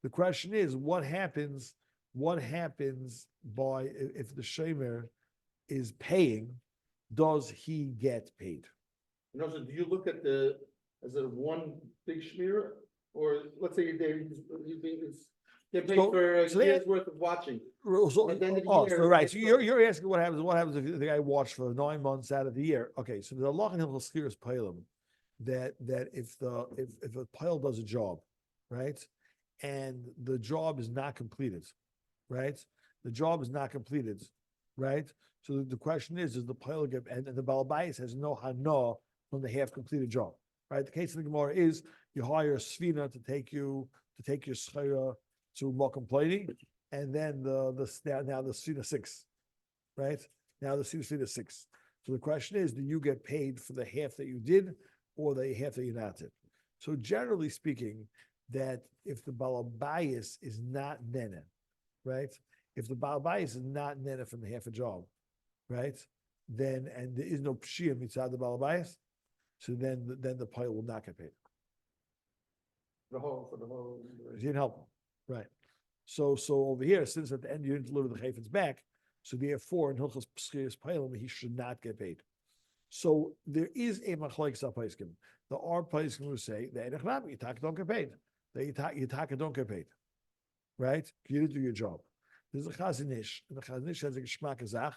The question is, what happens by if the shamer is paying? Does he get paid? You know, so do you look at as a one big shmira, or let's say they're paid So- for a so they- year's worth of watching. So, At the end of the oh, year, so right. it's So still- you're asking what happens if the guy watched for 9 months out of the year. Okay, so the Allah and Hilchos Schiras Pailim that if a pile does a job, right, and the job is not completed, right? The job is not completed, right? So the question is the pile get and the Baal Bais has no hana from the half completed job, right? The case of the Gemara is you hire a svina to take your schira to Mokum Plady, and then now the svina 6, right? Now the svina 6. So the question is, do you get paid for the half that you did or the half that you not did? So generally speaking, that if the Balabayas is not nene, right? If the Balabayas is not nene from the half a job, right? Then, and there is no pshiyah mitzad the Balabayas, so then the pile will not get paid. For the whole. You didn't help him, right? So over here, since at the end you didn't deliver the chayfetz back, so therefore in Hilchos Schiras Pailim he should not get paid. So there is a machlokes apaiskim. There are paiskim who say the Yitaka don't get paid. The Yitaka don't get paid, right? You didn't do your job. There's a chazanish, and the chazanish has a geshmak azach,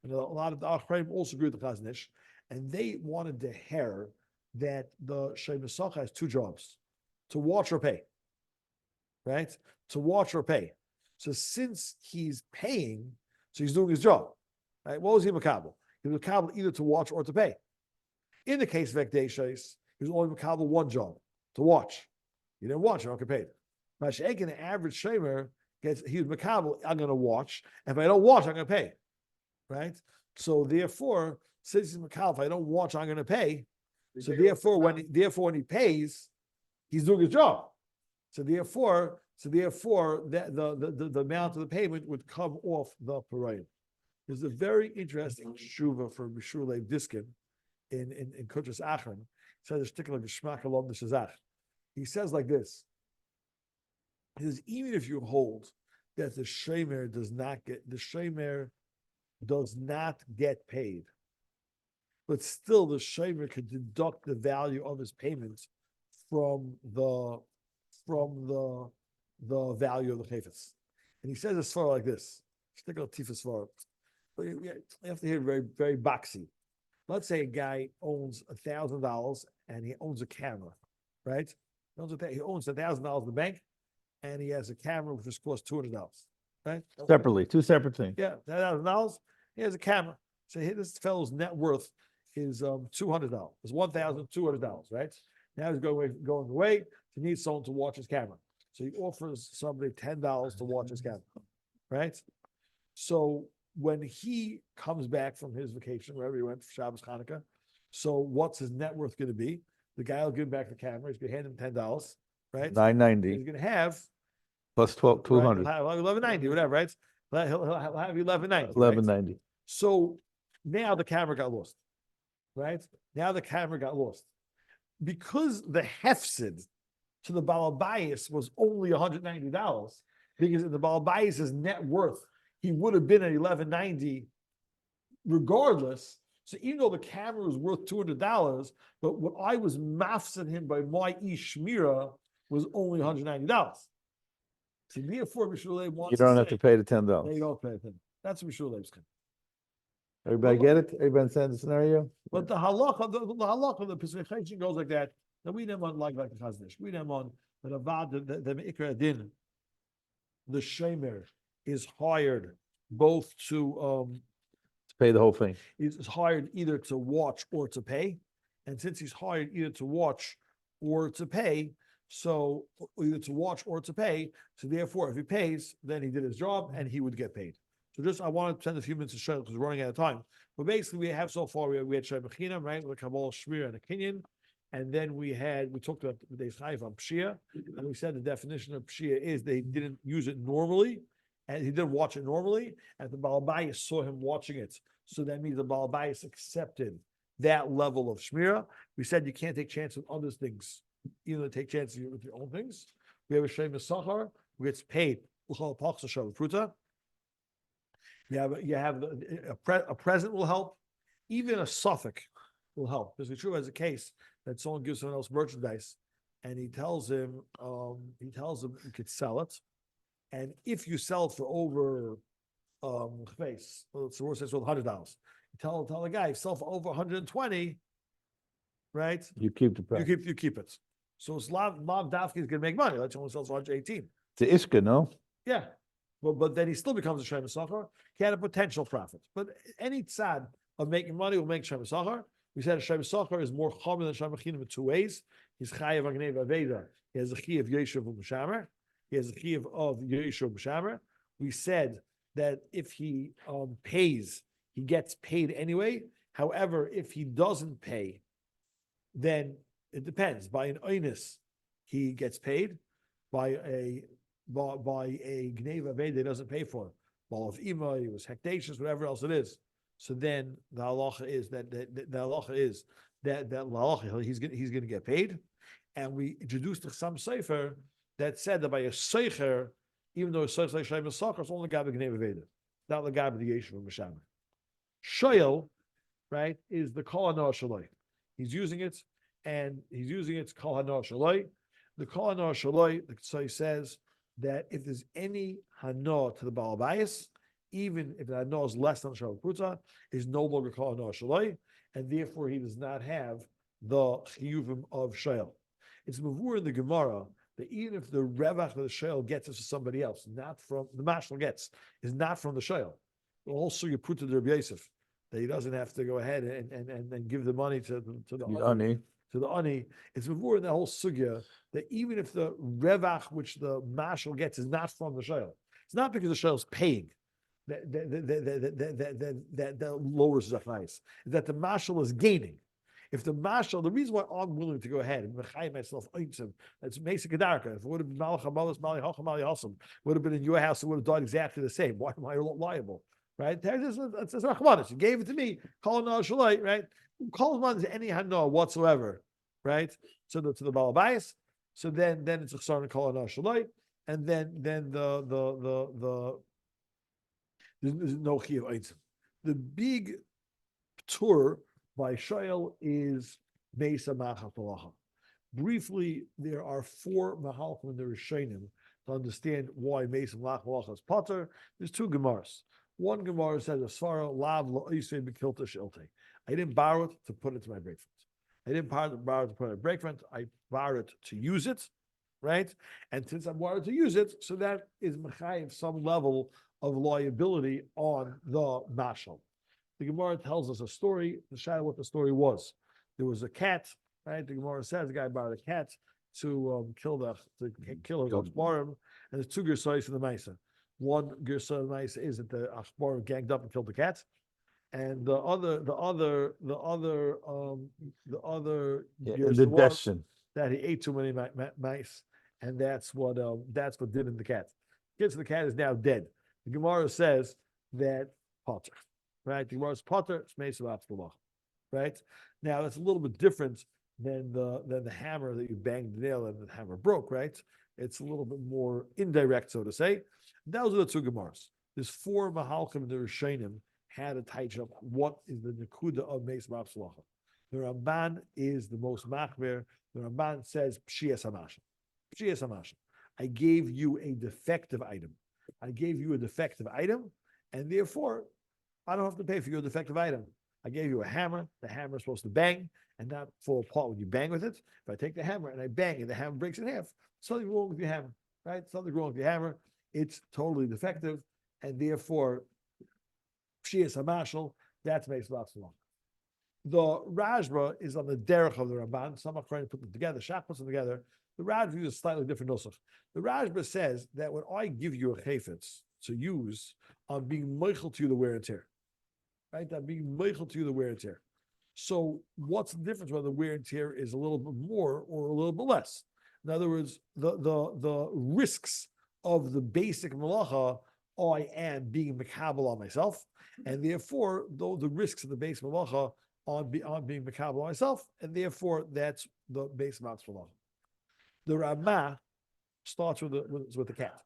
and a lot of the Chaim also agree with the chazanish, and they wanted to hear that the Shemesacha has 2 jobs: to watch or pay, right? To watch or pay. So since he's paying, so he's doing his job, right? What was he makabel? He was makabel either to watch or to pay. In the case of Ekdeshes, he was only makabel 1 job, to watch. He didn't watch, I don't get paid. Masha'ek, an average shamer he was makabel, I'm going to watch. If I don't watch, I'm going to pay, right? So therefore, since he's makabel, if I don't watch, I'm going to pay. So therefore, when he pays, he's doing his job. So therefore, the amount of the payment would come off the parayim. There's a very interesting shuva for Mishulei Diskin in Kutras Achron. He says a particular Geshmak along the Shazach. He says like this. He says, even if you hold that the shemer does not get paid, but still the shemer can deduct the value of his payments from the value of the chayfetz. And he says it's far like this. Stick out tifus far. You have to hear very, very boxy. Let's say a guy owns $1,000 and he owns a camera, right? He owns $1,000 in the bank, and he has a camera which is cost $200, right? Separately, 2 separate things. Yeah, $1,000. He has a camera. So this fellow's net worth is $200. It's $1,200, right? Now he's going away. He needs someone to watch his camera. So he offers somebody $10 to watch his camera, right? So when he comes back from his vacation, wherever he went for Shabbos Hanukkah, so what's his net worth going to be? The guy will give him back the camera. He's going to hand him $10, right? $990 He's going to have plus 200. right? He'll have $11.90, whatever, right? He'll have $11.90. Right? $1190. So now the camera got lost, right? Now the camera got lost. Because the hefsid to the Baal Bais was only $190, because in the Baal Bais' net worth, he would have been at $11.90 regardless. So even though the camera was worth $200, but what I was mafsing him by my Ishmira was only $190. So therefore, Mishulei wants You don't to have say, to pay the $10. no, you don't pay the $10. That's Mishulei's kind. Everybody get it? Everybody understand the scenario? But the halacha, the halacha, the Pesachation goes like that. Now we them on like the Chaznish. We them on the HaVaad, the Ikra Din. The Shemer is hired both to Pay the whole thing. is hired either to watch or to pay, and since he's hired either to watch or to pay, so either to watch or to pay, so therefore if he pays, then he did his job and he would get paid. So just, I want to spend a few minutes to show because we're running out of time. But basically, we have so far, we had Shem Mechinam, right? With Kabbalah, Shmir, and a Kinyan. And then we talked about the Chaim on Pshia. And we said the definition of Pshia is they didn't use it normally. And he didn't watch it normally. And the Baal Bais saw him watching it. So that means the Baal Bais accepted that level of Shmira. We said you can't take chances with other things, even though take chances with your own things. We have a Shem Sachar who gets paid. You have a present will help, even a suffix will help. Because it's true as a case that someone gives someone else merchandise, and he tells him you could sell it, and if you sell it for over face, so the word says for $100, you tell the guy, sell for over 120, right? You keep the price. You keep it. So it's Lav Dafki is going to make money. Let's only sells for 118. It's the Ishka, no? Yeah. But then he still becomes a Shem Sachar. He had a potential profit. But any tzad of making money will make Shem Sachar. We said a Shem Sachar is more common than Shem Mechinim in two ways. He's Chayav Agnev Aveda. He has a Chiyav of Yeshuv B'Shamer. He has a Chiyav of Yeshuv B'Shamer. We said that if he pays, he gets paid anyway. However, if he doesn't pay, then it depends. By an oinus, he gets paid. By a Gneva Aveda, he doesn't pay for it. Ball of Ima, he was hectaceous, whatever else it is. So then the halacha is that he's going to get paid. And we introduced the Chasam Sofer that said that by a Seicher, even though a Seicher like Shem Sachar, it's only Gabi Gneva Aveda, not the Gabi the Yeshuv Mishamer. Shoyel, right, is the Kol HaNoah Shaloi. He's using it, and he's using it Kol HaNoah Shaloi. The Kol HaNoah Shaloi, the Tzai says that if there's any Hanoah to the Baal Bais, even if the Hanoah is less than Shal Pruta, is no longer Kol HaNoah Shaloi, and therefore he does not have the Chiyuvim of Shail. It's Mavur in the Gemara that even if the Revach of the Shail gets it to somebody else, not from the Mashal gets, is not from the Shail. The whole Sugya Pruta the Rabbi Yosef, that he doesn't have to go ahead and give the money to the Ani. To the Ani, it's before in the whole sugya that even if the revach which the mashal gets is not from the shayl, it's not because the shayl is paying that lowers the price. It's that the mashal is gaining. If the mashal, the reason why I'm willing to go ahead and mechayim myself, that's basic kedarka. If it would have been malach hamalas mali hacham mali hasam, would have been in your house, it would have died exactly the same. Why am I liable? Right? It's rachmanis. You gave it to me. Kol HaNoah Shaloi, right? Kol HaNoah is any hanoah whatsoever, right? So to the Baal Bais. So then it's a chsar Kol HaNoah Shaloi, and then the there's no chiyuv eitzim. The big tour by Shail is Mesa Machat Halacha. Briefly, there are 4 mahalchim in the Rishonim to understand why Mesa Machat Halacha is potter. There's 2 Gemaras. One Gemara says, "Asfara lav la'isei b'kilta shilte." I didn't borrow it to put it to my breakfast. I didn't borrow it to put it in my breakfast. I borrowed it to use it, right? And since I borrowed to use it, so that is mechayiv some level of liability on the mashal. The Gemara tells us a story. The shadow what the story was. There was a cat, right? The Gemara says the guy borrowed a cat to kill his achbarim, and there's 2 gersayis in the Maisa. One Gersa Maisa is that the Achbar ganged up and killed the cat, and the other the destin that he ate too many mice, and that's what did in the cat. The cat is now dead. The Gemara says that potter, right? The Gemara's potter smeis v'atzulach, right? Now that's a little bit different than the hammer that you banged the nail and the hammer broke, right? It's a little bit more indirect, so to say. Those are the 2 Gemaras. There's 4 mahalchim in the Rishonim had a taich up. What is the nekuda of Meis Ma'atzlacha? The Ramban is the most machmer. The Ramban says pshiyas hamashin. Pshiyas hamashin. I gave you a defective item. And therefore I don't have to pay for your defective item. I gave you a hammer. The hammer is supposed to bang and not fall apart when you bang with it. If I take the hammer and I bang and the hammer breaks in half, something wrong with your hammer, right? Something wrong with your hammer. It's totally defective, and therefore, pshiyas hamashal, that's makes lots of long. The Rajba is on the derech of the Ramban. Some are trying to put them together. Shach puts them together. The Rajba uses a slightly different nusach. The Rajba says that when I give you a chayfetz, to use on being meichel to you the wear and tear, right? On being meichel to you the wear and tear. So what's the difference whether the wear and tear is a little bit more or a little bit less? In other words, the risks of the basic malacha, I am being makabel on myself, and therefore, though the risks of the basic malacha on being makabel on myself, and therefore that's the basic malacha. The Ramah starts with the cat,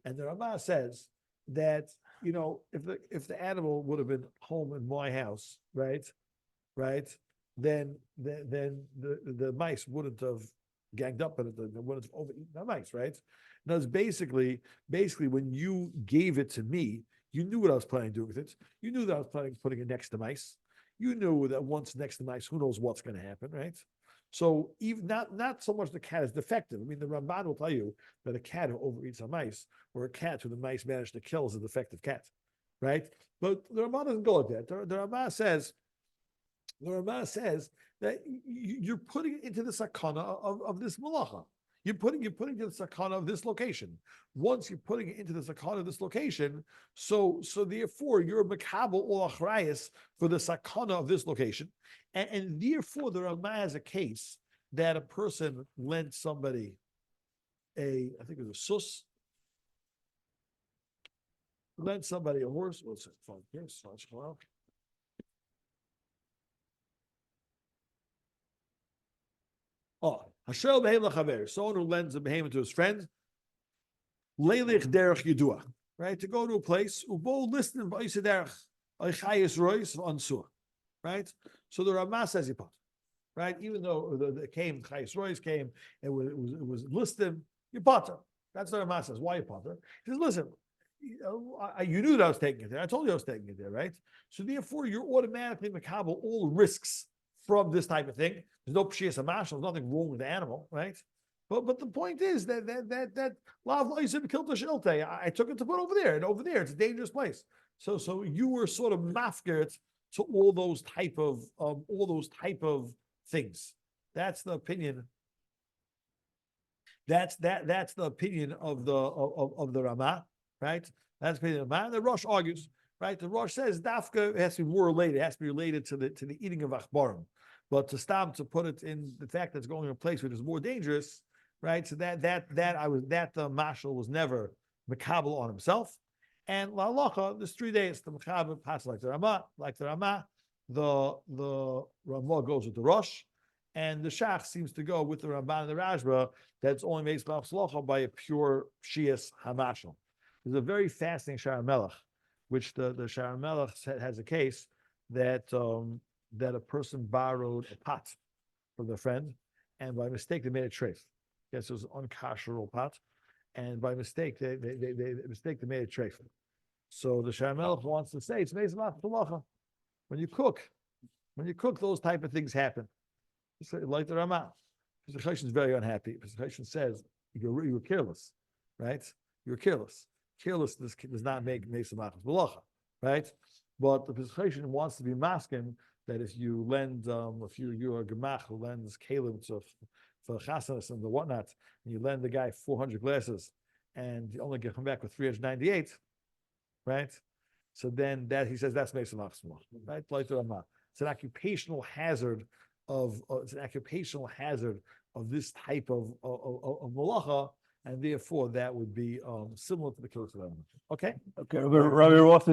and the Ramah says that if the animal would have been home in my house, right, then the mice wouldn't have ganged up on it, they wouldn't have overeaten the mice, right? Now, it's basically when you gave it to me, you knew what I was planning to do with it. You knew that I was planning on putting it next to mice. You knew that once next to mice, who knows what's going to happen, right? So even not so much the cat is defective. I mean, the Ramban will tell you that a cat who overeats a mice or a cat who the mice managed to kill is a defective cat, right? But the Ramban doesn't go like that. The Ramban says that you're putting it into the sakana of this malacha. You're putting it into the sakana of this location. Once you're putting it into the sakana of this location, so therefore you're makabel or achrayas for the sakana of this location, and therefore the Ramah has a case that a person lent somebody I think it was a sus, lent somebody a horse. What's it? Hashel behem lachaver, someone who lends a behemoth to his friend, leilich derech yidua, right? To go to a place, ubo listen ba'isa derech, aychayis rois ansur, right? So the Ramah says he pot, right? Even though the chayis rois came, it was listed, you potter. That's what Ramah says. Why you potter? He says, listen, you knew that I was taking it there. I told you I was taking it there, right? So therefore, you're automatically makabel all risks from this type of thing. There's no pshiyas hamash. There's nothing wrong with the animal, right? But the point is that lav loisim killed the shilte. I took it to put over there, and over there it's a dangerous place. So you were sort of mafkert to all those type of things. That's the opinion. That's the opinion of the Ramah, right? That's the opinion of the Ramah. The Rosh argues, right? The Rosh says dafka has to be more related. It has to be related to the eating of achbarim. But to put it in the fact that it's going in a place which is more dangerous, right? So that the mashal was never makabel on himself. And la halacha, there's 3 days. The makabel passes like the Ramah. The Ramah goes with the Rosh, and the Shach seems to go with the Ramban and the Rashba. That's only makes halacha by a pure shias hamashal. There's a very fascinating Shara Melech, which the Shara Melech has a case that a person borrowed a pot from their friend, and by mistake they made a treif. Yes, it was an unkosher pot, and by mistake they made a treif. So the Shara Melech wants to say it's meizmach halacha. When you cook, those type of things happen. So, like the Ramah, the Chaim is very unhappy. The Chaim says you were careless, right? You were careless. Carelessness does not make meizmach halacha, right? But the Chaim wants to be masking that if you lend, if you're a gemach who lends kalim for chasanas and the whatnot, and you lend the guy 400 glasses, and you only come back with 398, right? So then that he says that's meisam, right? Like the Ramah, it's an occupational hazard of this type of malacha, and therefore that would be similar to the case of Ramah. Okay. Okay, Rabbi Ross.